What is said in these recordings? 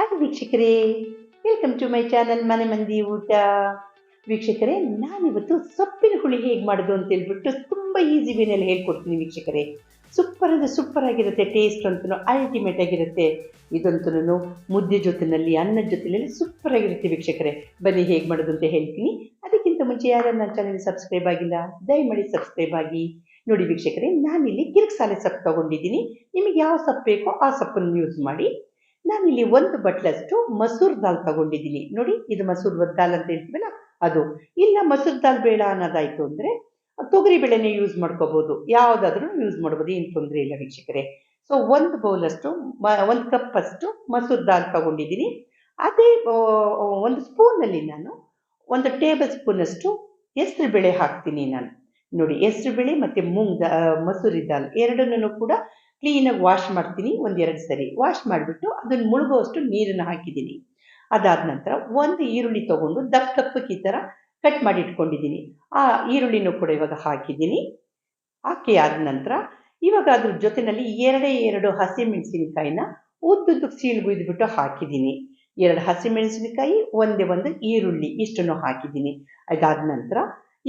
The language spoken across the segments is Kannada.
ಹಾಯ್ ವೀಕ್ಷಕರೇ, ವೆಲ್ಕಮ್ ಟು ಮೈ ಚಾನಲ್ ಮನೆ ಮಂದಿ ಊಟ. ವೀಕ್ಷಕರೇ, ನಾನಿವತ್ತು ಸೊಪ್ಪಿನ ಹುಳಿ ಹೇಗೆ ಮಾಡೋದು ಅಂತ ಹೇಳ್ಬಿಟ್ಟು ತುಂಬ ಈಸಿ ವೇನಲ್ಲಿ ಹೇಳ್ಕೊಡ್ತೀನಿ ವೀಕ್ಷಕರೇ. ಸೂಪರ್ ಆಗಿರುತ್ತೆ, ಟೇಸ್ಟ್ ಅಂತೂ ಅಲ್ಟಿಮೇಟ್ ಆಗಿರುತ್ತೆ. ಇದಂತೂ ಮುದ್ದೆ ಜೊತೆಯಲ್ಲಿ, ಅನ್ನದ ಜೊತೆಯಲ್ಲಿ ಸೂಪರ್ ಆಗಿರುತ್ತೆ ವೀಕ್ಷಕರೇ. ಬನ್ನಿ ಹೇಗೆ ಮಾಡೋದು ಅಂತ ಹೇಳ್ತೀನಿ. ಅದಕ್ಕಿಂತ ಮುಂಚೆ ಯಾರು ನನ್ನ ಚಾನಲ್ ಸಬ್ಸ್ಕ್ರೈಬ್ ಆಗಿಲ್ಲ, ದಯಮಾಡಿ ಸಬ್ಸ್ಕ್ರೈಬ್ ಆಗಿ. ನೋಡಿ ವೀಕ್ಷಕರೇ, ನಾನಿಲ್ಲಿ ಕಿರಿಕ್ಸಾಲೆ ಸೊಪ್ಪು ತಗೊಂಡಿದ್ದೀನಿ. ನಿಮಗೆ ಯಾವ ಸೊಪ್ಪು ಬೇಕೋ ಆ ಸೊಪ್ಪನ್ನು ಯೂಸ್ ಮಾಡಿ. ನಾನಿಲ್ಲಿ 1 ಬಟ್ಲಷ್ಟು ಮಸೂರ್ ದಾಲ್ ತಗೊಂಡಿದ್ದೀನಿ. ನೋಡಿ, ಇದು ಮಸೂರ್ ದಾಲ್ ಅಂತ ಹೇಳ್ತೀವಲ್ಲ ಅದು. ಇಲ್ಲ ಮಸೂರ್ ದಾಲ್ ಬೇಡ ಅನ್ನೋದಾಯ್ತು ಅಂದರೆ ತೊಗರಿ ಬೇಳೆನೇ ಯೂಸ್ ಮಾಡ್ಕೋಬೋದು, ಯಾವುದಾದ್ರೂ ಯೂಸ್ ಮಾಡ್ಬೋದು, ಏನು ತೊಂದರೆ ಇಲ್ಲ ವೀಕ್ಷಕರೇ. ಸೊ 1 ಬೌಲಷ್ಟು 1 ಕಪ್ ಅಷ್ಟು ಮಸೂರ್ ದಾಲ್ ತಗೊಂಡಿದ್ದೀನಿ. ಅದೇ 1 ಸ್ಪೂನಲ್ಲಿ ನಾನು 1 ಟೇಬಲ್ ಸ್ಪೂನಷ್ಟು ಹೆಸರು ಬೇಳೆ ಹಾಕ್ತೀನಿ ನಾನು. ನೋಡಿ, ಹೆಸರು ಬೇಳೆ ಮತ್ತು ಮಸೂರಿ ದಾಲ್ ಎರಡನ್ನೂ ಕೂಡ ಕ್ಲೀನಾಗಿ ವಾಶ್ ಮಾಡ್ತೀನಿ. 1-2 ಸರಿ ವಾಶ್ ಮಾಡಿಬಿಟ್ಟು ಅದನ್ನು ಮುಳುಗುವಷ್ಟು ನೀರನ್ನು ಹಾಕಿದ್ದೀನಿ. ಅದಾದ ನಂತರ 1 ಈರುಳ್ಳಿ ತೊಗೊಂಡು ದಪ್ಪಕ್ಕೆ ಈ ಥರ ಕಟ್ ಮಾಡಿ ಇಟ್ಕೊಂಡಿದ್ದೀನಿ. ಆ ಈರುಳ್ಳಿನೂ ಕೂಡ ಇವಾಗ ಹಾಕಿದ್ದೀನಿ. ಹಾಕಿ ಆದ ನಂತರ ಇವಾಗ ಅದ್ರ ಜೊತೆಯಲ್ಲಿ 2 ಹಸಿಮೆಣಸಿನಕಾಯಿನ ಉದ್ದುದ್ದಕ್ಕೆ ಸೀಳ್ಗುಯ್ದುಬಿಟ್ಟು ಹಾಕಿದ್ದೀನಿ. 2 ಹಸಿಮೆಣಸಿನಕಾಯಿ, 1 ಈರುಳ್ಳಿ ಇಷ್ಟನ್ನು ಹಾಕಿದ್ದೀನಿ. ಅದಾದ ನಂತರ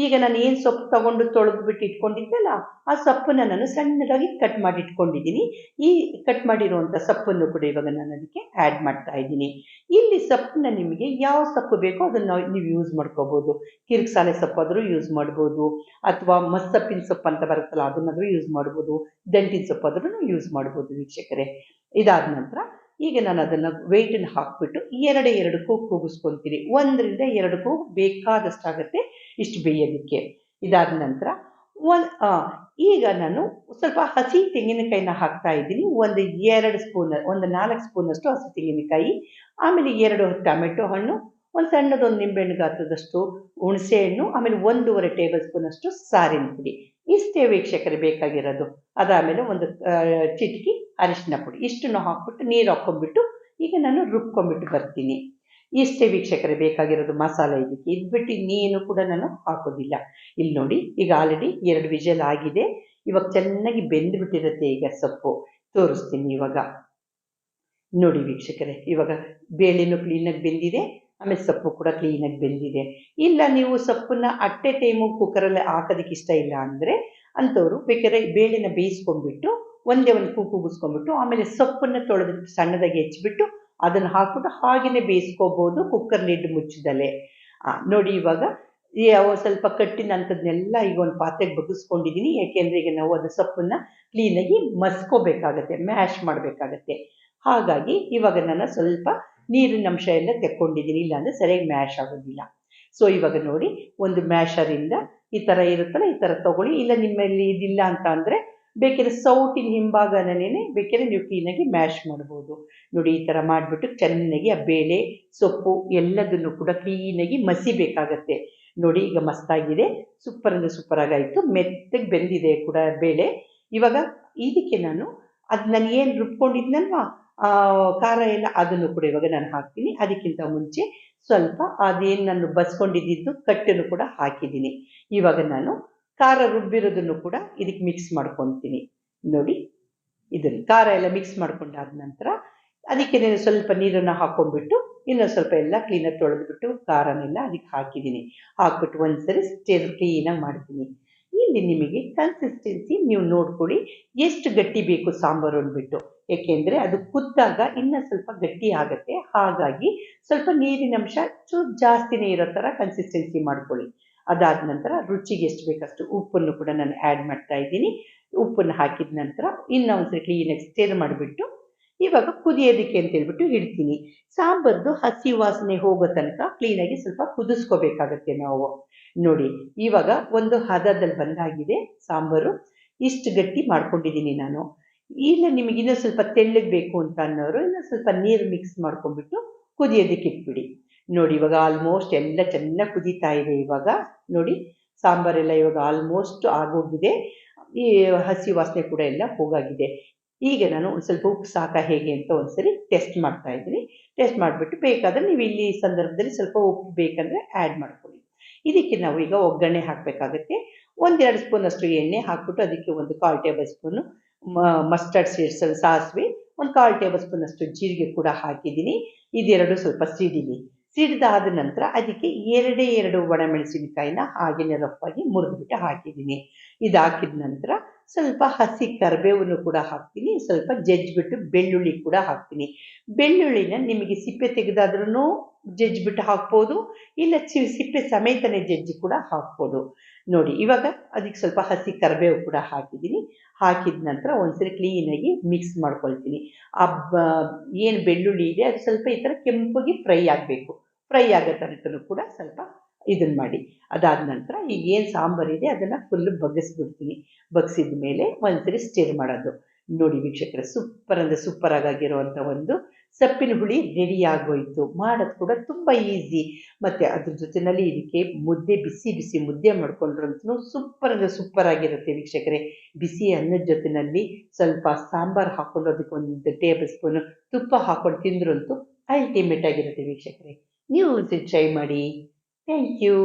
ಈಗ ನಾನು ಏನು ಸೊಪ್ಪು ತಗೊಂಡು ತೊಳೆದ್ಬಿಟ್ಟು ಇಟ್ಕೊಂಡಿದ್ದೆಲ್ಲ ಆ ಸೊಪ್ಪನ್ನು ನಾನು ಸಣ್ಣದಾಗಿ ಕಟ್ ಮಾಡಿ ಇಟ್ಕೊಂಡಿದ್ದೀನಿ. ಈ ಕಟ್ ಮಾಡಿರುವಂಥ ಸೊಪ್ಪನ್ನು ಕೂಡ ಇವಾಗ ನಾನು ಅದಕ್ಕೆ ಆ್ಯಡ್ ಮಾಡ್ತಾ ಇದ್ದೀನಿ. ಇಲ್ಲಿ ಸೊಪ್ಪನ್ನ ನಿಮಗೆ ಯಾವ ಸೊಪ್ಪು ಬೇಕೋ ಅದನ್ನು ನೀವು ಯೂಸ್ ಮಾಡ್ಕೋಬೋದು. ಕಿರಿಕ್ಸಾಲೆ ಸೊಪ್ಪಾದರೂ ಯೂಸ್ ಮಾಡ್ಬೋದು, ಅಥವಾ ಮಸ್ಸಪ್ಪಿನ ಸೊಪ್ಪು ಅಂತ ಬರುತ್ತಲ್ಲ ಅದನ್ನಾದರೂ ಯೂಸ್ ಮಾಡ್ಬೋದು, ದಂಟಿನ ಸೊಪ್ಪಾದ್ರೂ ಯೂಸ್ ಮಾಡ್ಬೋದು ವೀಕ್ಷಕರೇ. ಇದಾದ ನಂತರ ಈಗ ನಾನು ಅದನ್ನು ವೆಯ್ಟನ್ನು ಹಾಕ್ಬಿಟ್ಟು 2 ಕೂಗಿಸ್ಕೊತೀನಿ. 1-2 ಬೇಕಾದಷ್ಟಾಗುತ್ತೆ ಇಷ್ಟು ಬೇಯೋದಕ್ಕೆ. ಇದಾದ ನಂತರ ಈಗ ನಾನು ಸ್ವಲ್ಪ ಹಸಿ ತೆಂಗಿನಕಾಯಿನ ಹಾಕ್ತಾ ಇದ್ದೀನಿ. 4 ಸ್ಪೂನಷ್ಟು ಹಸಿ ತೆಂಗಿನಕಾಯಿ, ಆಮೇಲೆ 2 ಟೊಮೆಟೊ ಹಣ್ಣು, ಸಣ್ಣದೊಂದು ನಿಂಬೆಹಣ್ಣು ಗಾತ್ರದಷ್ಟು ಹುಣಸೆ ಹಣ್ಣು, ಆಮೇಲೆ 1.5 ಟೇಬಲ್ ಸ್ಪೂನಷ್ಟು ಸಾರಿನ ಪುಡಿ. ಇಷ್ಟೇ ವೀಕ್ಷಕರೇ ಬೇಕಾಗಿರೋದು. ಅದಾದಮೇಲೆ 1 ಚಿಟಿಕೆ ಅರಿಶಿನ ಪುಡಿ. ಇಷ್ಟನ್ನು ಹಾಕ್ಬಿಟ್ಟು ನೀರು ಹಾಕ್ಕೊಂಡ್ಬಿಟ್ಟು ಈಗ ನಾನು ರುಬ್ಕೊಂಡ್ಬಿಟ್ಟು ಬರ್ತೀನಿ. ಇಷ್ಟೇ ವೀಕ್ಷಕರೇ ಬೇಕಾಗಿರೋದು ಮಸಾಲೆ ಇದಕ್ಕೆ. ಇದು ಬಿಟ್ಟು ಇನ್ನೇನು ಕೂಡ ನಾನು ಹಾಕೋದಿಲ್ಲ. ಇಲ್ಲಿ ನೋಡಿ, ಈಗ ಆಲ್ರೆಡಿ 2 ವಿಷಲ್ ಆಗಿದೆ. ಇವಾಗ ಚೆನ್ನಾಗಿ ಬೆಂದುಬಿಟ್ಟಿರುತ್ತೆ ಈಗ ಸೊಪ್ಪು. ತೋರಿಸ್ತೀನಿ ಇವಾಗ. ನೋಡಿ ವೀಕ್ಷಕರೇ, ಇವಾಗ ಬೇಳೆನೂ ಕ್ಲೀನಾಗಿ ಬೆಂದಿದೆ, ಆಮೇಲೆ ಸೊಪ್ಪು ಕೂಡ ಕ್ಲೀನಾಗಿ ಬೆಂದಿದೆ. ಇಲ್ಲ ನೀವು ಸೊಪ್ಪನ್ನ ಅಟ್ಟೆ ಟೈಮು ಕುಕ್ಕರಲ್ಲಿ ಹಾಕೋದಕ್ಕೆ ಇಷ್ಟ ಇಲ್ಲ ಅಂದರೆ ಅಂಥವ್ರು ಬೇಕಾದ್ರೆ ಬೇಳೆನ ಬೇಯಿಸ್ಕೊಂಡ್ಬಿಟ್ಟು ಒಂದೇ ಕೂಗಿಸ್ಕೊಂಡ್ಬಿಟ್ಟು ಆಮೇಲೆ ಸೊಪ್ಪನ್ನು ತೊಳೆದು ಸಣ್ಣದಾಗಿ ಹೆಚ್ಚಿಬಿಟ್ಟು ಅದನ್ನು ಹಾಕ್ಬಿಟ್ಟು ಹಾಗೆಯೇ ಬೇಯಿಸ್ಕೋಬೋದು, ಕುಕ್ಕರ್ ಲಿಡ್ ಮುಚ್ಚಿದಲೇ. ನೋಡಿ, ಇವಾಗ ಸ್ವಲ್ಪ ಕಟ್ಟಿನ ಅಂಥದ್ದನ್ನೆಲ್ಲ ಈಗ ಒಂದು ಪಾತ್ರೆಗೆ ಬಗ್ಗಿಸ್ಕೊಂಡಿದ್ದೀನಿ. ಯಾಕೆಂದರೆ ಈಗ ನಾವು ಅದು ಸೊಪ್ಪನ್ನು ಕ್ಲೀನಾಗಿ ಮಸ್ಕೋಬೇಕಾಗತ್ತೆ, ಮ್ಯಾಶ್ ಮಾಡಬೇಕಾಗತ್ತೆ. ಹಾಗಾಗಿ ಇವಾಗ ನಾನು ಸ್ವಲ್ಪ ನೀರಿನ ಅಂಶ ಎಲ್ಲ ತೆಕ್ಕೊಂಡಿದ್ದೀನಿ, ಇಲ್ಲಾಂದರೆ ಸರಿಯಾಗಿ ಮ್ಯಾಶ್ ಆಗೋದಿಲ್ಲ. ಸೊ ಇವಾಗ ನೋಡಿ, ಒಂದು ಮ್ಯಾಶರಿಂದ ಈ ಥರ ಇರುತ್ತಲ್ಲ, ಈ ಥರ ತೊಗೊಳ್ಳಿ. ಇಲ್ಲ ನಿಮ್ಮಲ್ಲಿ ಇದಿಲ್ಲ ಅಂತ ಅಂದರೆ ಬೇಕಾದ್ರೆ ಸೌಟಿನ ಹಿಂಭಾಗನೇ ಬೇಕಾದ್ರೆ ನೀವು ಕ್ಲೀನಾಗಿ ಮ್ಯಾಶ್ ಮಾಡ್ಬೋದು. ನೋಡಿ, ಈ ಥರ ಮಾಡಿಬಿಟ್ಟು ಚೆನ್ನಾಗಿ ಆ ಬೇಳೆ ಸೊಪ್ಪು ಎಲ್ಲದನ್ನು ಕೂಡ ಕ್ಲೀನಾಗಿ ಮಸಿಬೇಕಾಗತ್ತೆ. ನೋಡಿ, ಈಗ ಮಸ್ತಾಗಿದೆ, ಸೂಪರಾಗಾಯಿತು, ಮೆತ್ತಗೆ ಬೆಂದಿದೆ ಕೂಡ ಬೇಳೆ. ಇವಾಗ ಇದಕ್ಕೆ ನಾನು ಏನು ರುಬ್ಕೊಂಡಿದ್ನಲ್ವಾ ಖಾರ ಎಲ್ಲ, ಅದನ್ನು ಕೂಡ ಇವಾಗ ನಾನು ಹಾಕ್ತೀನಿ. ಅದಕ್ಕಿಂತ ಮುಂಚೆ ಸ್ವಲ್ಪ ಅದೇನು ನಾನು ಬಸ್ಕೊಂಡಿದ್ದು ಕಟ್ಟನ್ನು ಕೂಡ ಹಾಕಿದ್ದೀನಿ. ಇವಾಗ ನಾನು ಖಾರ ರುಬ್ಬಿರೋದನ್ನು ಕೂಡ ಇದಕ್ಕೆ ಮಿಕ್ಸ್ ಮಾಡ್ಕೊತೀನಿ. ನೋಡಿ, ಇದನ್ನು ಖಾರ ಎಲ್ಲ ಮಿಕ್ಸ್ ಮಾಡ್ಕೊಂಡಾದ ನಂತರ ಅದಕ್ಕೆ ನಾನು ಸ್ವಲ್ಪ ನೀರನ್ನು ಹಾಕ್ಕೊಂಡ್ಬಿಟ್ಟು ಇನ್ನೊಂದು ಸ್ವಲ್ಪ ಎಲ್ಲ ಕ್ಲೀನಾಗಿ ತೊಳೆದ್ಬಿಟ್ಟು ಖಾರನೆಲ್ಲ ಅದಕ್ಕೆ ಹಾಕಿದ್ದೀನಿ. ಹಾಕ್ಬಿಟ್ಟು ಒಂದ್ಸರಿ ಕ್ಲೀನಾಗಿ ಮಾಡ್ತೀನಿ. ಇಲ್ಲಿ ನಿಮಗೆ ಕನ್ಸಿಸ್ಟೆನ್ಸಿ ನೀವು ನೋಡ್ಕೊಳ್ಳಿ, ಎಷ್ಟು ಗಟ್ಟಿ ಬೇಕು ಸಾಂಬಾರು ಅಂದ್ಬಿಟ್ಟು. ಏಕೆಂದರೆ ಅದು ಕುದ್ದಾಗ ಇನ್ನೂ ಸ್ವಲ್ಪ ಗಟ್ಟಿ ಆಗುತ್ತೆ. ಹಾಗಾಗಿ ಸ್ವಲ್ಪ ನೀರಿನ ಅಂಶ ಜಾಸ್ತಿನೇ ಇರೋ ಥರ ಕನ್ಸಿಸ್ಟೆನ್ಸಿ ಮಾಡ್ಕೊಳ್ಳಿ. ಅದಾದ ನಂತರ ರುಚಿಗೆ ಎಷ್ಟು ಬೇಕಷ್ಟು ಉಪ್ಪನ್ನು ಕೂಡ ನಾನು ಆ್ಯಡ್ ಮಾಡ್ತಾ ಇದ್ದೀನಿ. ಉಪ್ಪನ್ನು ಹಾಕಿದ ನಂತರ ಇನ್ನೊಂದ್ಸರಿ ಕ್ಲೀನಾಗಿ ಸ್ಟಿರ್ ಮಾಡಿಬಿಟ್ಟು ಇವಾಗ ಕುದಿಯೋದಕ್ಕೆ ಅಂತ ಹೇಳ್ಬಿಟ್ಟು ಇಡ್ತೀನಿ. ಸಾಂಬಾರ್ದು ಹಸಿ ವಾಸನೆ ಹೋಗೋ ತನಕ ಕ್ಲೀನಾಗಿ ಸ್ವಲ್ಪ ಕುದಿಸ್ಕೋಬೇಕಾಗತ್ತೆ ನಾವು. ನೋಡಿ, ಇವಾಗ ಒಂದು ಹದದಲ್ಲಿ ಬಂದಾಗಿದೆ ಸಾಂಬಾರು. ಇಷ್ಟು ಗಟ್ಟಿ ಮಾಡ್ಕೊಂಡಿದ್ದೀನಿ ನಾನು. ಇಲ್ಲ ನಿಮಗೆ ಇನ್ನೂ ಸ್ವಲ್ಪ ತೆಳ್ಳಗೆ ಬೇಕು ಅಂತ ಅನ್ನೋರು ಇನ್ನೂ ಸ್ವಲ್ಪ ನೀರು ಮಿಕ್ಸ್ ಮಾಡ್ಕೊಂಡ್ಬಿಟ್ಟು ಕುದಿಯೋದಕ್ಕೆ ಇಟ್ಬಿಡಿ. ನೋಡಿ, ಇವಾಗ ಆಲ್ಮೋಸ್ಟ್ ಎಲ್ಲ ಚೆನ್ನಾಗಿ ಕುದೀತಾ ಇದೆ. ಇವಾಗ ನೋಡಿ, ಸಾಂಬಾರೆಲ್ಲ ಇವಾಗ ಆಲ್ಮೋಸ್ಟ್ ಆಗೋಗಿದೆ. ಈ ಹಸಿ ವಾಸನೆ ಕೂಡ ಎಲ್ಲ ಹೋಗಾಗಿದೆ. ಈಗ ನಾನು ಒಂದು ಸ್ವಲ್ಪ ಉಪ್ಪು ಸಾಕ ಹೇಗೆ ಅಂತ ಒಂದ್ಸರಿ ಟೆಸ್ಟ್ ಮಾಡ್ತಾ ಇದ್ದೀನಿ. ಟೆಸ್ಟ್ ಮಾಡಿಬಿಟ್ಟು ಬೇಕಾದರೆ ನೀವು ಇಲ್ಲಿ ಸಂದರ್ಭದಲ್ಲಿ ಸ್ವಲ್ಪ ಉಪ್ಪು ಬೇಕಂದರೆ ಆ್ಯಡ್ ಮಾಡ್ಕೊಳ್ಳಿ. ಇದಕ್ಕೆ ನಾವು ಈಗ ಒಗ್ಗರಣೆ ಹಾಕಬೇಕಾಗತ್ತೆ. 1-2 ಸ್ಪೂನಷ್ಟು ಎಣ್ಣೆ ಹಾಕ್ಬಿಟ್ಟು ಅದಕ್ಕೆ 1/4 ಟೇಬಲ್ ಸ್ಪೂನು ಮಸ್ಟರ್ಡ್ ಸೀಡ್ಸ್ ಸಾಸಿವೆ, ಒಂದು 1/4 ಟೇಬಲ್ ಸ್ಪೂನ್ ಅಷ್ಟು ಜೀರಿಗೆ ಕೂಡ ಹಾಕಿದ್ದೀನಿ. ಇದೆರಡು ಸ್ವಲ್ಪ ಸಿಡಿಲಿ. ಸಿಡಿದಾದ ನಂತರ ಅದಕ್ಕೆ 2 ಒಣಮೆಣಸಿನಕಾಯಿನ ಹಾಗೆಯೇ ರಫಾಗಿ ಮುರಿದ್ಬಿಟ್ಟು ಹಾಕಿದ್ದೀನಿ. ಇದು ಹಾಕಿದ ನಂತರ ಸ್ವಲ್ಪ ಹಸಿ ಕರಿಬೇವನ್ನು ಕೂಡ ಹಾಕ್ತೀನಿ. ಸ್ವಲ್ಪ ಜಜ್ಜಿಬಿಟ್ಟು ಬೆಳ್ಳುಳ್ಳಿ ಕೂಡ ಹಾಕ್ತೀನಿ. ಬೆಳ್ಳುಳ್ಳಿನ ನಿಮಗೆ ಸಿಪ್ಪೆ ತೆಗೆದಾದ್ರೂ ಜಜ್ಜಿಬಿಟ್ಟು ಹಾಕ್ಬೋದು, ಇಲ್ಲ ಸಿಪ್ಪೆ ಸಮೇತನೇ ಜಜ್ಜಿ ಕೂಡ ಹಾಕ್ಬೋದು. ನೋಡಿ, ಇವಾಗ ಅದಕ್ಕೆ ಸ್ವಲ್ಪ ಹಸಿ ಕರಿಬೇವು ಕೂಡ ಹಾಕಿದ್ದೀನಿ. ಹಾಕಿದ ನಂತರ ಒಂದ್ಸರಿ ಕ್ಲೀನಾಗಿ ಮಿಕ್ಸ್ ಮಾಡ್ಕೊಳ್ತೀನಿ. ಆ ಏನು ಬೆಳ್ಳುಳ್ಳಿ ಇದೆ ಅದು ಸ್ವಲ್ಪ ಈ ಥರ ಕೆಂಪಗೆ ಫ್ರೈ ಆಗಬೇಕು. ಫ್ರೈ ಆಗೋ ತನಕನೂ ಕೂಡ ಸ್ವಲ್ಪ ಇದನ್ನು ಮಾಡಿ. ಅದಾದ ನಂತರ ಈಗ ಏನು ಸಾಂಬಾರಿದೆ ಅದನ್ನು ಫುಲ್ಲು ಬಗ್ಗಿಸ್ಬಿಡ್ತೀನಿ. ಬಗ್ಸಿದ ಮೇಲೆ ಒಂದ್ಸರಿ ಸ್ಟಿರ್ ಮಾಡೋದು. ನೋಡಿ ವೀಕ್ಷಕರೇ, ಸೂಪರ್ ಅಂದರೆ ಸೂಪರ್ ಆಗಿರುವಂಥ ಒಂದು ಸೊಪ್ಪಿನ ಹುಳಿ ರೆಡಿ ಆಗೋಯ್ತು. ಮಾಡೋದು ಕೂಡ ತುಂಬ ಈಸಿ. ಮತ್ತು ಅದ್ರ ಜೊತೆಯಲ್ಲಿ ಇದಕ್ಕೆ ಮುದ್ದೆ, ಬಿಸಿ ಬಿಸಿ ಮುದ್ದೆ ಮಾಡ್ಕೊಂಡ್ರಂತೂ ಸೂಪರ್ ಅಂದರೆ ಸೂಪರ್ ಆಗಿರುತ್ತೆ ವೀಕ್ಷಕರೇ. ಬಿಸಿ ಅನ್ನದ ಜೊತೆಯಲ್ಲಿ ಸ್ವಲ್ಪ ಸಾಂಬಾರು ಹಾಕ್ಕೊಂಡು ಅದಕ್ಕೆ 1 ಟೇಬಲ್ ಸ್ಪೂನು ತುಪ್ಪ ಹಾಕ್ಕೊಂಡು ತಿಂದ್ರಂತೂ ಅಲ್ಟಿಮೇಟ್ ಆಗಿರುತ್ತೆ ವೀಕ್ಷಕರೇ. ನೀವು ಒಂದ್ಸರಿ ಟ್ರೈ ಮಾಡಿ. Thank you.